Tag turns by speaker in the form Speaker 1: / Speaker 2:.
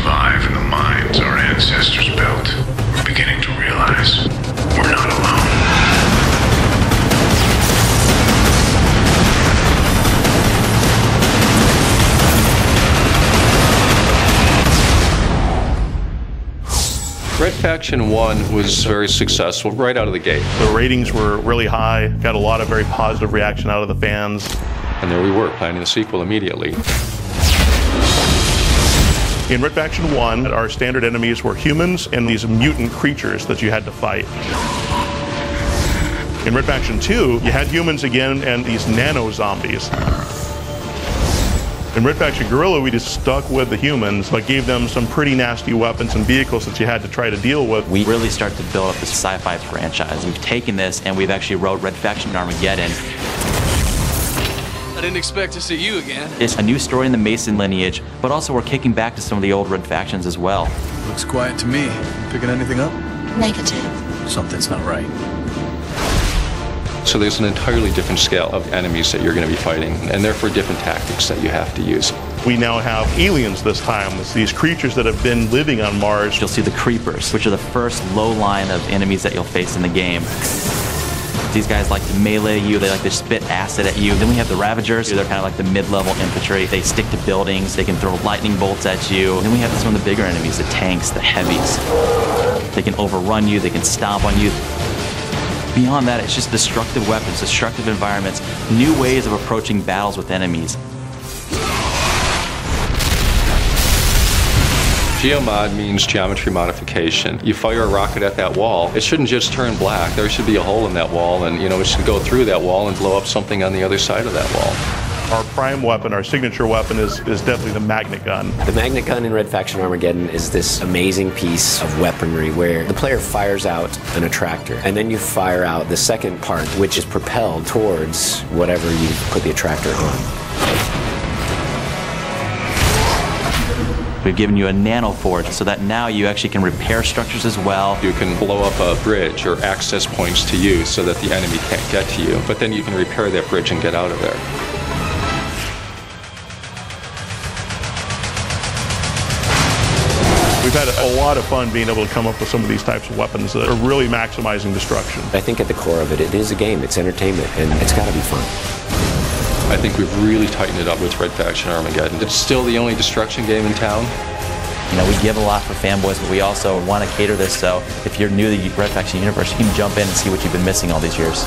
Speaker 1: survive in the mines our ancestors built, we're beginning to realize we're not alone.
Speaker 2: Red Faction 1 was very successful right out of the gate.
Speaker 3: The ratings were really high, got a lot of very positive reaction out of the fans.
Speaker 2: And there we were, planning the sequel immediately.
Speaker 3: In Red Faction 1, our standard enemies were humans and these mutant creatures that you had to fight. In Red Faction 2, you had humans again and these nano-zombies. In Red Faction Guerrilla, we just stuck with the humans, but gave them some pretty nasty weapons and vehicles that you had to try to deal with.
Speaker 4: We really start to build up this sci-fi franchise. We've taken this and we've actually wrote Red Faction Armageddon.
Speaker 5: I didn't expect to see you again.
Speaker 4: It's a new story in the Mason lineage, but also we're kicking back to some of the old Red Factions as well.
Speaker 5: Looks quiet to me. Picking anything up?
Speaker 6: Negative.
Speaker 5: Something's not right.
Speaker 2: So there's an entirely different scale of enemies that you're going to be fighting, and therefore different tactics that you have to use.
Speaker 3: We now have aliens this time. It's these creatures that have been living on Mars.
Speaker 4: You'll see the Creepers, which are the first low line of enemies that you'll face in the game. These guys like to melee you, they like to spit acid at you. Then we have the Ravagers, they're kind of like the mid-level infantry. They stick to buildings, they can throw lightning bolts at you. And then we have some of the bigger enemies, the tanks, the heavies. They can overrun you, they can stomp on you. Beyond that, it's just destructive weapons, destructive environments, new ways of approaching battles with enemies.
Speaker 2: Geomod means geometry modification. You fire a rocket at that wall, it shouldn't just turn black. There should be a hole in that wall, and it should go through that wall and blow up something on the other side of that wall.
Speaker 3: Our prime weapon, our signature weapon, is definitely the magnet gun.
Speaker 7: The magnet gun in Red Faction Armageddon is this amazing piece of weaponry where the player fires out an attractor, and then you fire out the second part, which is propelled towards whatever you put the attractor on.
Speaker 4: We've given you a nano forge so that now you actually can repair structures as well.
Speaker 2: You can blow up a bridge or access points to you so that the enemy can't get to you, but then you can repair that bridge and get out of there.
Speaker 3: We've had a lot of fun being able to come up with some of these types of weapons that are really maximizing destruction.
Speaker 7: I think at the core of it, it is a game, it's entertainment, and it's got to be fun.
Speaker 2: I think we've really tightened it up with Red Faction Armageddon. It's still the only destruction game in town.
Speaker 4: We give a lot for fanboys, but we also want to cater this, so if you're new to the Red Faction universe, you can jump in and see what you've been missing all these years.